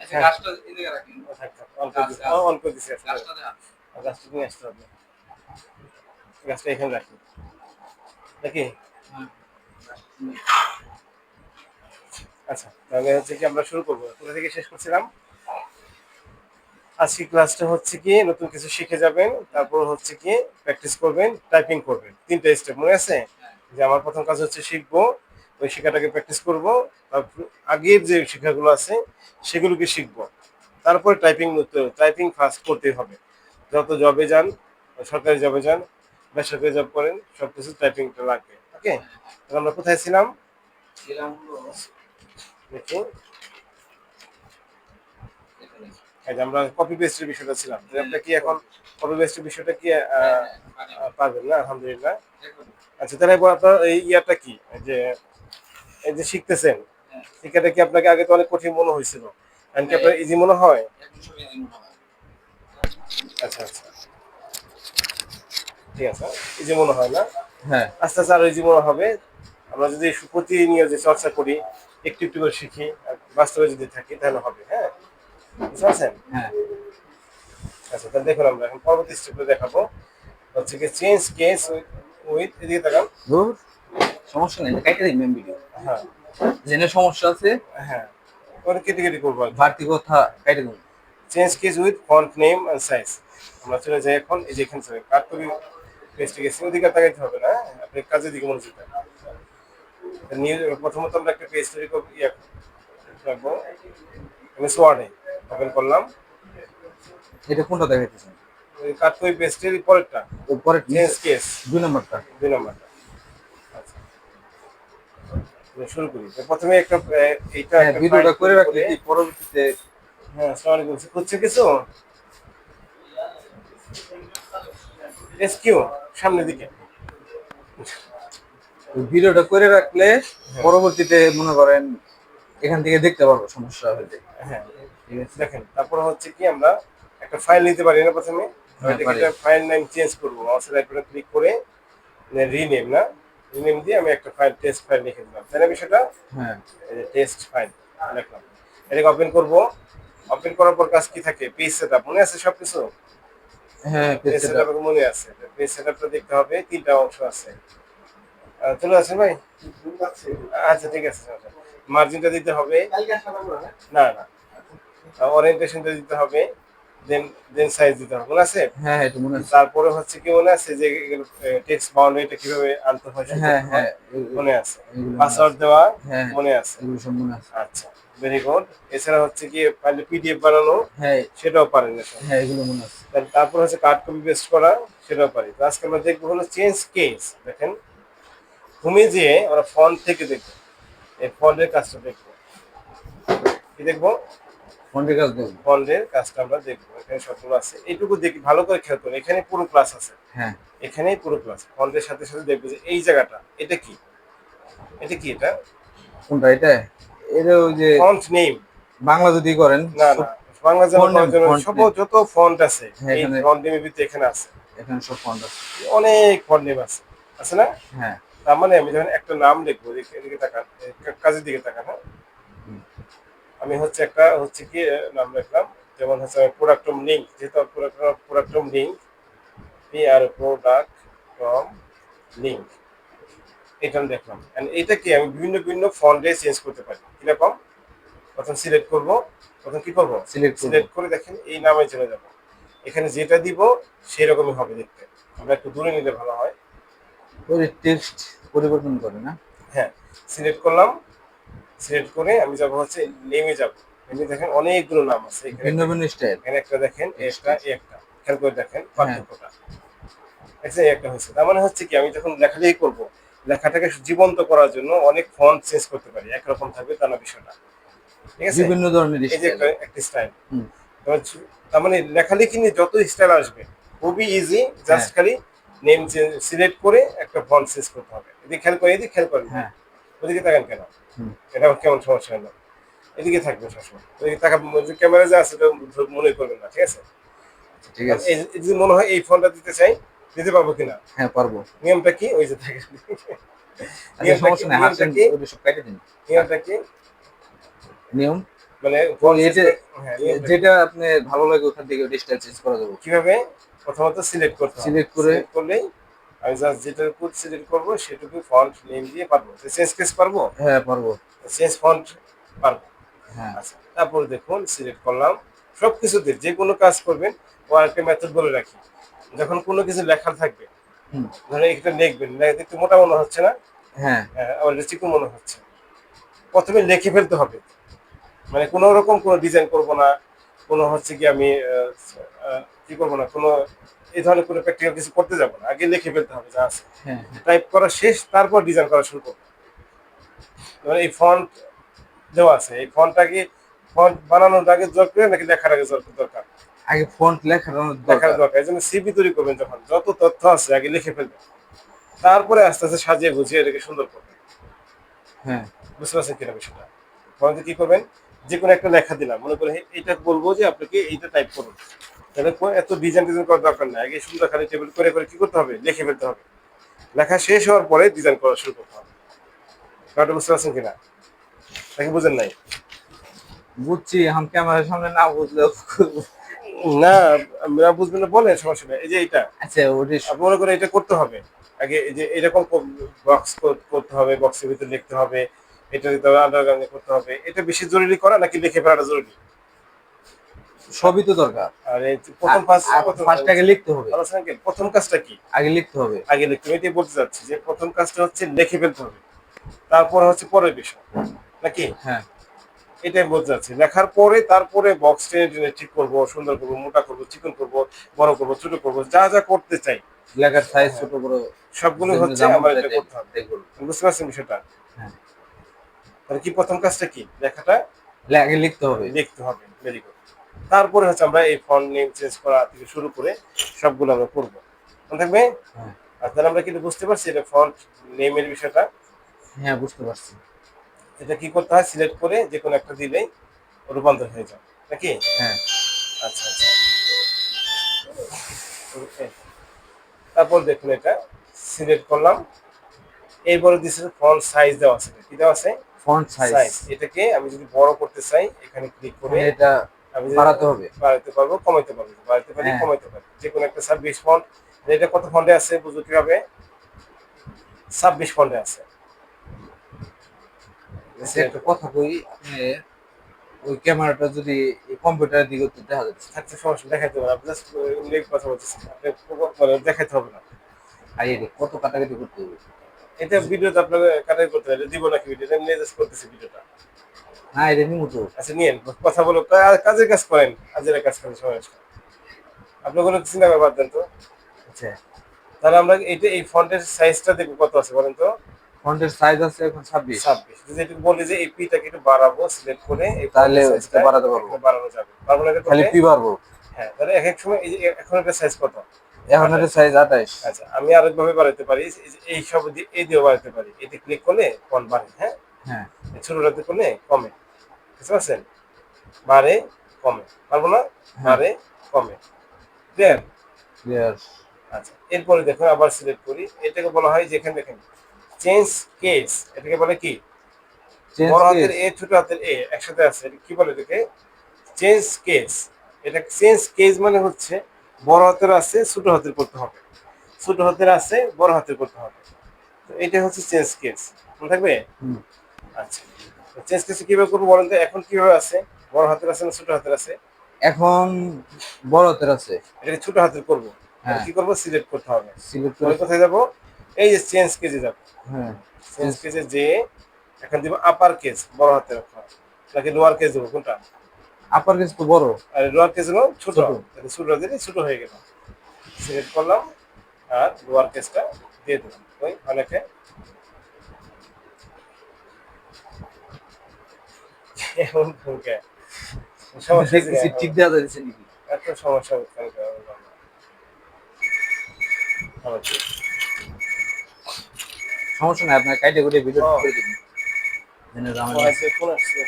আচ্ছা গাছটা এদিকে রাখেন। অন করে দিছি আসলে। গাছটা নিয়ে আসতে হবে। গাছটা এখানে রাখি নাকি? আচ্ছা, তাহলে হচ্ছে কি আমরা শুরু করবো, কোথা থেকে শেষ করছিলাম? আজকে ক্লাসটা হচ্ছে কি নতুন কিছু শিখে যাবেন, তারপর হচ্ছে কি প্র্যাকটিস করবেন, টাইপিং করবেন, তিনটা স্টেপ মনে আছে? যে আমার প্রথম কাজ হচ্ছে শিখবো, ওই শেখাটাকে প্র্যাকটিস করব, তারপর আগের যে শেখাগুলো আছে সেগুলোকে শিখবো, তারপরে টাইপিং টাইপিং ফার্স্ট করতে হবে। যত জবে যান, সরকারি জবে যান, বেসরকারি জব করেন, সব কিছু টাইপিংটা লাগবে। ওকে, তাহলে আমরা কোথায় ছিলাম দেখি? আমরা কপি পেস্টের বিষয়টা ছিলাম। আপনি কি এখন কপি পেস্টের বিষয়টা কি পারবেন না? আলহামদুলিল্লাহ। আচ্ছা, তাহলে আপনার এই ইয়াটা কি, যে এই যে শিখতেছেন, শিক্ষাটা কি আপনাকে আগে তো অনেক কঠিন মনে হয়েছিল, এখন কি আপনার ইজি মনে হয়? আচ্ছা আচ্ছা, ঠিক আছে, ইজি মনে হয় না? হ্যাঁ আস্তে আস্তে আরো ইজি মনে হবে। আমরা যদি প্রতিনিয়ত যে চর্চা করি, একটু একটু করে শিখি, আর বাস্তবে যদি থাকি তাহলে হবে। হ্যাঁ, বুঝতে পারছেন? হ্যাঁ আচ্ছা, তাহলে দেখুন আমরা এখন পরবর্তী স্টেপে দেখাবো হচ্ছে কি চেঞ্জ কেস উইথ, এদিকে তাকান। ধুর, সমস্যা নেই, কাইটে দিন মেম ভিডিও। হ্যাঁ জেনে সমস্যা আছে, হ্যাঁ, ওটা কেটে কেটে করবো আর কি। বাড়তি কথা কাইটে দিন। Change case with font name and size. আমরা চলে যাই এখন এই যে এখান থেকে কাট করি পেস্টে গেছি, ওদিকে তাকাইতে হবে না, আপনি কাজের দিকে মনোযোগ দেন। নিয়ে প্রথমত আমরা একটা পেজ তৈরি করবো, ইয়ে রাখবো, আমি সোয়ার্ডে ওপেন করলাম। এটা কোনটা দেখাইতেছেন? ওই কাট করি পেস্টের পরেরটা, পরে চেঞ্জ কেস 2 নম্বরটা। 2 নম্বরটা। আচ্ছা, শুরু করি। তো প্রথমে একটা এইটা হ্যাঁ, একটা ফাইল ভিডিওটা করে তৈরি রাখলে করে। কি পরবর্তীতে। হ্যাঁ, আসসালামু আলাইকুম, হচ্ছে কিছু এসকিউ সামনের দিকে। ভিডিওটা করে রাখলে হ্যাঁ পরবর্তীতে মনে করেন এখান থেকে দেখতে পারবো সমস্যা হলে। হ্যাঁ, ঠিক আছে। দেখেন তারপর হচ্ছে কি আমরা একটা ফাইল নিতে পারি না প্রথমে? হ্যাঁ এটাকে পারি। একটা ফাইল নেম চেঞ্জ করবো, মাউসের রাইট বাটন ক্লিক করে রিনেম, না রিনেম দিয়ে আমি একটা ফাইল, টেস্ট ফাইল লিখে দিলাম, তাই না বিষয়টা? হ্যাঁ টেস্ট ফাইল লিখলাম, এটাকে ওপেন করব। ওপেন করার পর কাজ কি থাকে? পেজ সেটআপ মনে আছে সবকিছু? হ্যাঁ পেজ পেজটা। সেটআপ মনে আছে? পেজ সেটআপটা দেখতে হবে, তিনটা অংশ আছে। চলে আসেন ভাই। আচ্ছা ঠিক আছে, মার্জিনটা দিতে হবে, না না, ওরিয়েন্টেশনটা দিতে হবে, দেন দেন সাইজ দিতে হবে, মনে আছে? হ্যাঁ এটা মনে আছে। তারপরে হচ্ছে কি মনে আছে যে টেক্সট বাউন্ডারিটা কিভাবে আনতে হয়, শুরু হ্যাঁ করতে হয়, হ্যাঁ মনে আছে? এগুলো মনে পাসওয়ার্ড আছে। দেওয়া হ্যাঁ মনে আছে? এগুলো সব মনে আছে। আচ্ছা, ভেরি গুড। এছাড়া হচ্ছে কি ফাইলে পিডিএফ বানানো, হ্যাঁ সেটাও পারেন এখন। হ্যাঁ এগুলো মনে আছে। তারপর হচ্ছে কার্ড কপি পেস্ট করা, সেটাও পারি। তো আজকে আমরা দেখবো হলো চেঞ্জ কেস। দেখেন, হোমে যেয়ে আমরা ফন্ট থেকে দেখবো, এই ফন্টের কাজটা দেখবো। কি দেখবো? ফোনের কাজ দেখবো। ফন্টের কাজটা আমরা দেখবো, এখানে সবগুলো আছে, এইটুকু দেখি ভালো করে খেয়াল করুন, এখানে পুরো ক্লাস আছে, হ্যাঁ এখানেই পুরো ক্লাস। ফন্টের সাথে সাথে দেখবো যে এই জায়গাটা, এটা কি, এটা কি, এটা কোনটা এটা? এটা ওই যে ফন্ট নেম। বাংলা যদি করেন না সব না, বাংলা যেন ফন্ট নেম, করার জন্য ফন্ট সব নেম। যত ফন্ট আছে হ্যাঁ এই এখানে, ফন্ট নেমের ভিতরে এখানে আছে, এখানে সব ফন্ট আছে। অনেক ফন্ট নেম আছে, আছে না? হ্যাঁ তার মানে আমি যখন একটা নাম লিখবো, এদিকে তাকান, কাজের দিকে তাকান, হ্যাঁ, হুম, আমি হচ্ছে একটা হচ্ছে কি নাম লিখলাম, যেমন হচ্ছে প্রোডাক্টম লিঙ্ক, যেহেতু প্রোডাক্টম লিঙ্ক, পি আর প্রোডাক্টম লিঙ্ক, এটা আমি দেখলাম। And এটাকে আমি বিভিন্ন বিভিন্ন ফন্টে চেঞ্জ করতে পারি। কিরকম? প্রথম সিলেক্ট করব, প্রথম কি করব? সিলেক্ট করবো। সিলেক্ট করে দেখেন এই নামে চলে যাব, এখানে যেটা দিব সেই রকমই হবে দেখতে। আমরা একটু দূরে নিলে ভালো হয়। ওই টেক্সট পরিবর্তন করে না। হ্যাঁ, সিলেক্ট করলাম, সিলেক্ট করে আমি যাব হচ্ছে নেমে যাব। নেমে দেখেন অনেকগুলো নাম আছে, এখানে ভিন্ন একটা, ভিন্ন স্টাইল। এখানে একটা দেখেন, একটা একটা, খেয়াল করে দেখেন হ্যাঁ পার্থক্যটা। দেখছেন, এই একটা হচ্ছে, তার মানে হচ্ছে কি আমি যখন লেখালেখি করব, লেখাটাকে জীবন্ত করার জন্য অনেক ফন্ট চেঞ্জ করতে পারি, একরকম থাকবে তা না বিষয়টা। ঠিক আছে, বিভিন্ন ধরনের এই যে স্টাইল। একটা একটা স্টাইল। হুম। তার মানে লেখালেখি নিয়ে যত স্টাইল আসবে খুবই ইজি, হ্যাঁ জাস্ট খালি নেম সিলেক্ট করে একটা ফন্ট চেঞ্জ করতে হবে। এদিকে খেয়াল করে, এদিকে খেয়াল করেন ভাই, হ্যাঁ। ওদিকে তাকান কেন? হুম। এটা আবার কেমন সমস্যা হলো? এদিকে থাকবে সবসময়, ওদিকে তাকা, ক্যামেরা যা আছে এটা মনে করবেন না, ঠিক আছে? ঠিক কারণ আছে। এই যদি মনে হয় এই ফোনটা দিতে চাই, দিতে পারবো কিনা? হ্যাঁ পারবো। নিয়মটা কি? ওই যে থাকে, আচ্ছা নিয়মটা কি? সমস্যা নাই, নিয়মটা হাফসেন কি? ওটা সব কেটে দিন। নিয়মটা কি? নিয়ম মানে ওই এটা হ্যাঁ যেটা আপনি ভালো লাগে ওখান থেকে স্টাইল চেঞ্জ করা যাবে। কিভাবে প্রথমত সিলেক্ট করতে হবে, সিলেক্ট করে সিলেক্ট করলেই আমি জাস্ট যেটার কোড সিলেক্ট করবো সেটুকু ফন্ট নেম দিয়ে পারবো, চেঞ্জ কেস পারবো, হ্যাঁ পারবো। চেঞ্জ ফন্ট পারবো। হ্যাঁ আচ্ছা, তারপর দেখুন সিলেক্ট করলাম। সবকিছুতে যে কোনো কাজ করবেন ও একটা মেথড বলে রাখি, যখন কোনো কিছু লেখা থাকবে, হুম, ধরেন এটা লিখবেন, দেখতে মোটা মনে হচ্ছে না, হ্যাঁ হ্যাঁ আমার এটা চিকন মনে হচ্ছে, প্রথমে লিখে ফেলতে হবে। মানে কোনো রকম কোনো ডিজাইন করব না, কোনো হচ্ছে কি আমি কি করবো না, কোনো এই ধরনের কোনো প্র্যাকটিক্যাল কিছু করতে যাবো না, আগে লিখে ফেলতে হবে যা আছে, হ্যাঁ হ্যাঁ টাইপ করা শেষ, তারপর ডিজাইন করা শুরু করবো। মানে এই ফন্ট দেওয়া আছে, এই ফন্টটাকে ফন্ট বানানোর আগে দরকার নাকি লেখার আগে দরকার? আগে ফন্ট লেখার লেখার দরকার। দরকার। এই জন্য সিভি তৈরি করবেন যখন, যত তথ্য আছে আগে লিখে ফেলবেন, তারপরে আস্তে আস্তে সাজিয়ে গুছিয়ে এটাকে সুন্দর করবেন। হ্যাঁ বুঝতে পারছেন কিনা বিষয়টা? ফন্টে কি করবেন, যে কোনো একটা লেখা দিলাম, মনে করেন এইটা বলবো যে আপনাকে এইটা টাইপ করুন, তাহলে এত ডিজাইন টিজাইন করার দরকার নাই, আগে সুন্দর খালি টেবিল করে করে কি করতে হবে, লিখে ফেলতে হবে, লেখা শেষ হওয়ার পরে ডিজাইন করা শুরু করতে হবে। ব্যাপারটা বুঝতে পারছেন কিনা, নাকি বুঝেন নাই? বুঝছি, এখন ক্যামেরার সামনে না বুঝলেও। না, না বুঝবেন না বলেন, সমস্যা নেই। এই যে এইটা আচ্ছা ওটা আপনি মনে করেন এটা করতে হবে, আগে এই যে এরকম বক্স করতে হবে, বক্সের ভিতরে লিখতে হবে, এটা দিতে হবে, আন্ডারগ্রাউন্ডে করতে হবে, এটা বেশি জরুরি করা নাকি লিখে ফেলাটা জরুরি? সবই তো দরকার। আর এই যে প্রথম কাজ, ফার্স্ট আগে লিখতে হবে। প্রথম কাজটা কি? আগে লিখতে হবে। আগে লিখতে হবে, এটাই বলতে চাচ্ছি যে প্রথম কাজটা হচ্ছে লিখে ফেলতে হবে, তারপর হচ্ছে পরের বিষয়, নাকি? হ্যাঁ এটাই বলতে চাচ্ছি, লেখার পরে তারপরে বক্স টেনে টেনে ঠিক করবো, সুন্দর করবো, মোটা করবো, চিকন করবো, বড় করবো, ছোট করবো, যা যা করতে চাই লেখার সাইজ ছোট বড় সবগুলো হচ্ছে যেমন আমার চাই এটা করতে হবে। তাই করবো। বুঝতে পারছেন বিষয়টা? হ্যাঁ তাহলে কি প্রথম কাজটা কি, লেখাটা আগে লিখতে হবে। লিখতে হবে, ভেরি গুড। তারপরে হচ্ছে আমরা এই ফন্ট নেম চেঞ্জ করা থেকে শুরু করে সবগুলো আমরা করবো, মনে থাকবে? হ্যাঁ আর তাহলে আমরা কিন্তু বুঝতে পারছি এটা ফন্ট নেমের বিষয়টা। হ্যাঁ বুঝতে পারছি। এটা কি করতে হয়, সিলেক্ট করে যে কোনো একটা দিলেই রূপান্তর হয়ে যায়, নাকি? হ্যাঁ আচ্ছা আচ্ছা, Okay. তারপর দেখুন এটা সিলেক্ট করলাম, এরপরে দিচ্ছে ফন্ট সাইজ দেওয়া আছে, কি দেওয়া আছে? Font size. সাইজ। এটাকে আমি যদি বড় করতে চাই এখানে ক্লিক করে এটা আমি বাড়াতে হবে। বাড়াতে পারবো, কমাইতে পারবো, বাড়াতে পারি, হ্যাঁ কমাইতে পারি, যে কোনো একটা 26 ফন্ট। এটা কত ফন্টে আছে বুঝতে কিভাবে? 26 ফন্টে আছে। আচ্ছা, একটা কথা কই, আপনি ওই ক্যামেরাটা যদি কম্পিউটারের দিকে তো দেখা যাচ্ছে। থাকতে সমস্যা দেখাইতে হবে, আপনি জাস্ট উল্লেখ কথা বলতেছেন, আপনি দেখাইতে হবে না। আর এটা কত কাটাকাটি করতে হবে? এটা ভিডিওতে আপনাকে কাটাই করতে হবে, দিব নাকি ভিডিও, এটা নিয়ে জাস্ট করতেছি ভিডিওটা। না এটা নিমু তো। আচ্ছা নিয়েন, কথা বলো, কাজের কাজ করেন, কাজের কাজ করেন, সমস্যা আপনি কোনো চিন্তা করে বাদ দেন তো। আচ্ছা তাহলে আমরা এইটা এই ফন্টের সাইজটা দেখবো কত আছে বলেন তো? ফন্টের সাইজ আছে এখন 26। 26। যদি একটু বলি যে এই পিটাকে একটু বাড়াবো, সিলেক্ট করে এই তাহলে ফন্টের সাইজটা বাড়াতে পারবো। বাড়ানো যাবে, পারবো না এটা খালি করতে? পি পারবো। হ্যাঁ, তাহলে এক এক সময় এই যে এখন এটা সাইজ কত? এখন এটা 28। সাইজ 28। আচ্ছা, আমি আরেকভাবে বাড়াতে পারি, এই সব এই দিয়েও বাড়াতে পারি, এতে ক্লিক করলে ফন্ট বাড়ে, হ্যাঁ, হ্যাঁ ছোটটাতে করলে কমে, বুঝতে পারছেন? বাড়ে কমে, পারবো না, হ্যাঁ বাড়ে কমে, ক্লিয়ার? ক্লিয়ার। আচ্ছা, এরপরে দেখুন আবার সিলেক্ট করি, এটাকে বলা হয় যেখানে দেখেন চেঞ্জ কেস, এটাকে বলে কি? চেঞ্জ বড় হাতের কেস। এ ছোট হাতের এ একসাথে আছে, এটা কি বলে এটাকে? Change case. এটা চেঞ্জ কেস মানে হচ্ছে বড় হাতের আছে ছোট হাতের করতে হবে, ছোট হাতের আছে বড় হাতের করতে হবে, তো এটা হচ্ছে চেঞ্জ কেস, মনে থাকবে? হুম। আচ্ছা, চেঞ্জ কেস কিভাবে করবো বলেন তো, এখন কিভাবে আছে, বড় হাতের আছে না ছোট হাতের আছে? এখন বড় হাতের আছে। এটাকে ছোট হাতের করবো, তাহলে হ্যাঁ কি করবো, সিলেক্ট করতে হবে, সিলেক্ট করে। তাহলে কোথায় যাবো, এই যে চেঞ্জ কেজে যাবো, হ্যাঁ চেঞ্জ কেজে যে এখন দিব আপার কেস বড় হাতের রাখা, নাকি লোয়ার কেস দেবো, কোনটা? আপার কেস তো বড়। আর লোয়ার কেস হলো ছোট, ছোট। তাহলে ছোট দিলে ছোট হয়ে গেল, সিলেক্ট করলাম আর লোয়ার কেসটা দিয়ে দিলাম, ওই অনেকে এমন ভূমিকা সমস্যা হয়েছে দেখতেছি ঠিক দেওয়া যাচ্ছে নাকি। এত সমস্যা হচ্ছে সমস্যা নাই, আপনার কাইটে করে ভিডিও ও করে দিবেন। জেনে জানা ফোন আসছে